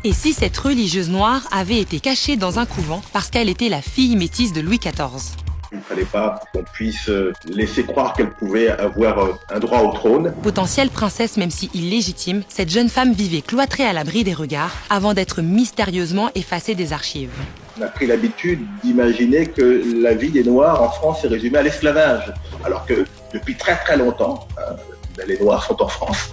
Et si cette religieuse noire avait été cachée dans un couvent parce qu'elle était la fille métisse de Louis XIV? Il ne fallait pas qu'on puisse laisser croire qu'elle pouvait avoir un droit au trône. Potentielle princesse même si illégitime, cette jeune femme vivait cloîtrée à l'abri des regards avant d'être mystérieusement effacée des archives. On a pris l'habitude d'imaginer que la vie des Noirs en France est résumée à l'esclavage, alors que depuis très très longtemps, les Noirs sont en France.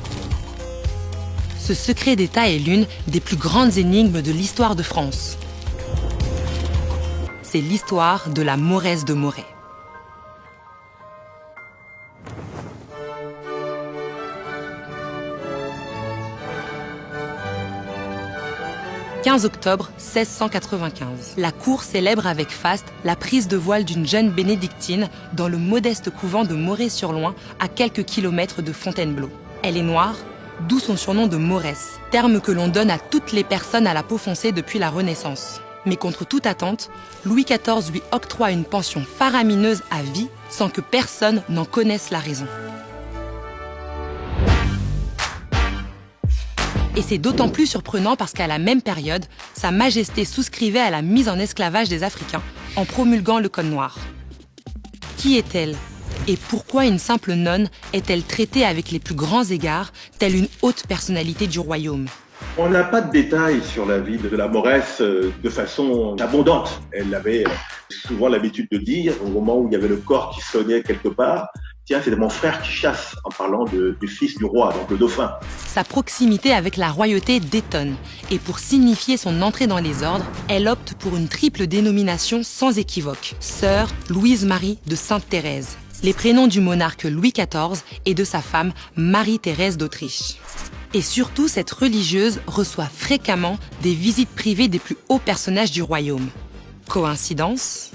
Ce secret d'État est l'une des plus grandes énigmes de l'histoire de France. C'est l'histoire de la Mauresse de Moret. « 15 octobre 1695. La cour célèbre avec faste la prise de voile d'une jeune bénédictine dans le modeste couvent de Moret-sur-Loing, à quelques kilomètres de Fontainebleau. Elle est noire, d'où son surnom de Mauresse, terme que l'on donne à toutes les personnes à la peau foncée depuis la Renaissance. Mais contre toute attente, Louis XIV lui octroie une pension faramineuse à vie sans que personne n'en connaisse la raison. Et c'est d'autant plus surprenant parce qu'à la même période, Sa Majesté souscrivait à la mise en esclavage des Africains en promulguant le Code noir. Qui est-elle ? Et pourquoi une simple nonne est-elle traitée avec les plus grands égards, telle une haute personnalité du royaume ? On n'a pas de détails sur la vie de la Mauresse de façon abondante. Elle avait souvent l'habitude de dire, au moment où il y avait le corps qui soignait quelque part, « Tiens, c'est mon frère qui chasse », en parlant du fils du roi, donc le dauphin. Sa proximité avec la royauté détonne. Et pour signifier son entrée dans les ordres, elle opte pour une triple dénomination sans équivoque. Sœur Louise-Marie de Sainte-Thérèse. Les prénoms du monarque Louis XIV et de sa femme Marie-Thérèse d'Autriche. Et surtout, cette religieuse reçoit fréquemment des visites privées des plus hauts personnages du royaume. Coïncidence ?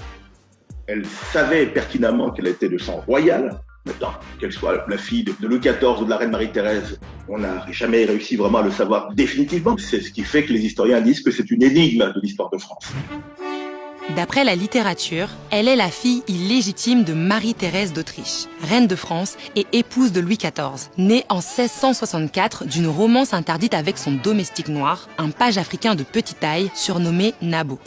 Elle savait pertinemment qu'elle était de sang royal. Maintenant, qu'elle soit la fille de Louis XIV ou de la reine Marie-Thérèse, on n'a jamais réussi vraiment à le savoir définitivement. C'est ce qui fait que les historiens disent que c'est une énigme de l'histoire de France. D'après la littérature, elle est la fille illégitime de Marie-Thérèse d'Autriche, reine de France et épouse de Louis XIV, née en 1664 d'une romance interdite avec son domestique noir, un page africain de petite taille surnommé Nabo.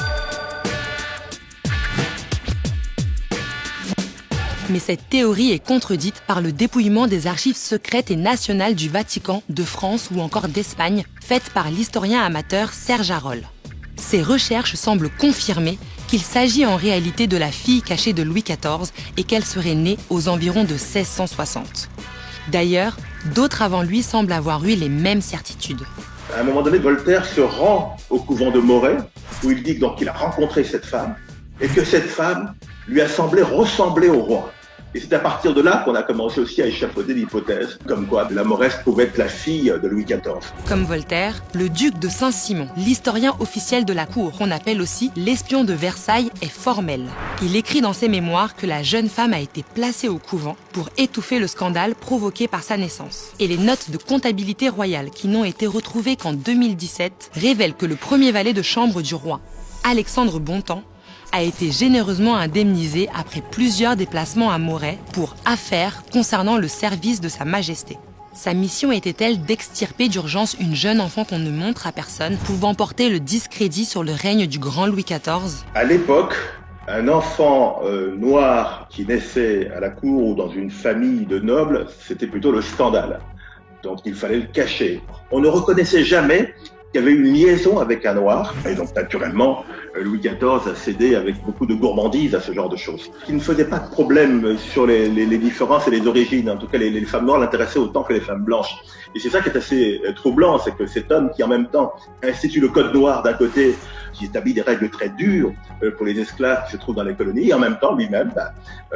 Mais cette théorie est contredite par le dépouillement des archives secrètes et nationales du Vatican, de France ou encore d'Espagne, faites par l'historien amateur Serge Harold. Ces recherches semblent confirmer qu'il s'agit en réalité de la fille cachée de Louis XIV et qu'elle serait née aux environs de 1660. D'ailleurs, d'autres avant lui semblent avoir eu les mêmes certitudes. À un moment donné, Voltaire se rend au couvent de Moret, où il dit donc qu'il a rencontré cette femme, et que cette femme lui a semblé ressembler au roi. Et c'est à partir de là qu'on a commencé aussi à échafauder l'hypothèse, comme quoi la Mauresse pouvait être la fille de Louis XIV. Comme Voltaire, le duc de Saint-Simon, l'historien officiel de la cour, qu'on appelle aussi l'espion de Versailles, est formel. Il écrit dans ses mémoires que la jeune femme a été placée au couvent pour étouffer le scandale provoqué par sa naissance. Et les notes de comptabilité royale, qui n'ont été retrouvées qu'en 2017, révèlent que le premier valet de chambre du roi, Alexandre Bontemps, a été généreusement indemnisé après plusieurs déplacements à Moret pour affaires concernant le service de Sa Majesté. Sa mission était-elle d'extirper d'urgence une jeune enfant qu'on ne montre à personne, pouvant porter le discrédit sur le règne du grand Louis XIV ? À l'époque, un enfant noir qui naissait à la cour ou dans une famille de nobles, c'était plutôt le scandale. Donc il fallait le cacher. On ne reconnaissait jamais qu'il y avait une liaison avec un noir. Et donc naturellement, Louis XIV a cédé avec beaucoup de gourmandise à ce genre de choses. Il ne faisait pas de problème sur les différences et les origines. En tout cas, les femmes noires l'intéressaient autant que les femmes blanches. Et c'est ça qui est assez troublant, c'est que cet homme qui en même temps institue le code noir d'un côté, qui établit des règles très dures pour les esclaves qui se trouvent dans les colonies, et en même temps, lui-même,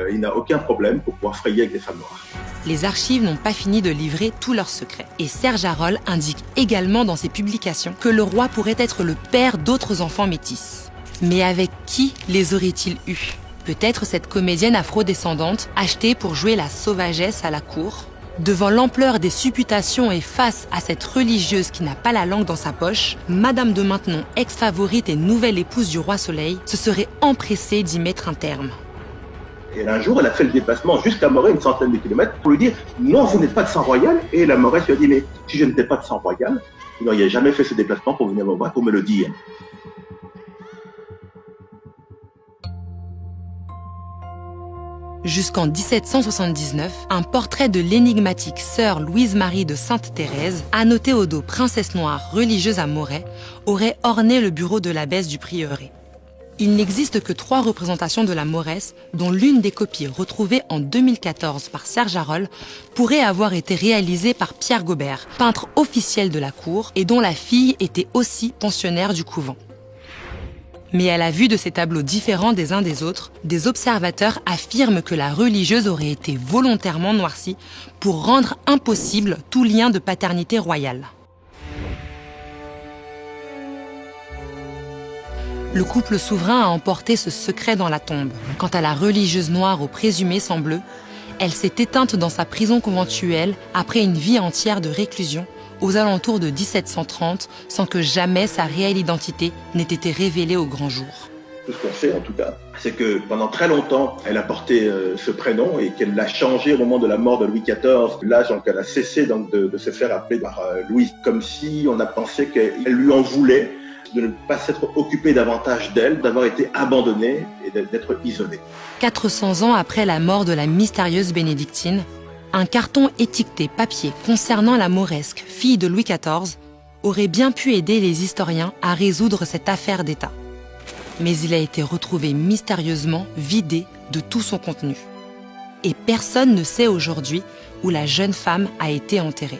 il n'a aucun problème pour pouvoir frayer avec les femmes noires. Les archives n'ont pas fini de livrer tous leurs secrets. Et Serge Harold indique également dans ses publications que le roi pourrait être le père d'autres enfants métis. Mais avec qui les aurait-il eus ? Peut-être cette comédienne afrodescendante achetée pour jouer la sauvagesse à la cour ? Devant l'ampleur des supputations et face à cette religieuse qui n'a pas la langue dans sa poche, Madame de Maintenon, ex-favorite et nouvelle épouse du roi Soleil, se serait empressée d'y mettre un terme. Et un jour, elle a fait le déplacement jusqu'à Moret, une centaine de kilomètres, pour lui dire « Non, vous n'êtes pas de sang royal ». Et la Mauresse lui a dit « Mais si je n'étais pas de sang royal, vous n'auriez jamais fait ce déplacement pour venir me voir, pour me le dire. Jusqu'en 1779, un portrait de l'énigmatique sœur Louise-Marie de Sainte-Thérèse, annoté au dos princesse noire religieuse à Moret, aurait orné le bureau de l'abbesse du prieuré. Il n'existe que 3 représentations de la Mauresse, dont l'une des copies retrouvées en 2014 par Serge Harold pourrait avoir été réalisée par Pierre Gobert, peintre officiel de la cour et dont la fille était aussi pensionnaire du couvent. Mais à la vue de ces tableaux différents des uns des autres, des observateurs affirment que la religieuse aurait été volontairement noircie pour rendre impossible tout lien de paternité royale. Le couple souverain a emporté ce secret dans la tombe. Quant à la religieuse noire au présumé sang bleu, elle s'est éteinte dans sa prison conventuelle après une vie entière de réclusion aux alentours de 1730 sans que jamais sa réelle identité n'ait été révélée au grand jour. Tout ce qu'on sait en tout cas, c'est que pendant très longtemps, elle a porté ce prénom et qu'elle l'a changé au moment de la mort de Louis XIV. Là, donc, elle a cessé donc, de se faire appeler par Louis, comme si on a pensé qu'elle lui en voulait de ne pas s'être occupé davantage d'elle, d'avoir été abandonnée et d'être isolée. 400 ans après la mort de la mystérieuse bénédictine, un carton étiqueté papier concernant la mauresque, fille de Louis XIV, aurait bien pu aider les historiens à résoudre cette affaire d'État. Mais il a été retrouvé mystérieusement vidé de tout son contenu. Et personne ne sait aujourd'hui où la jeune femme a été enterrée.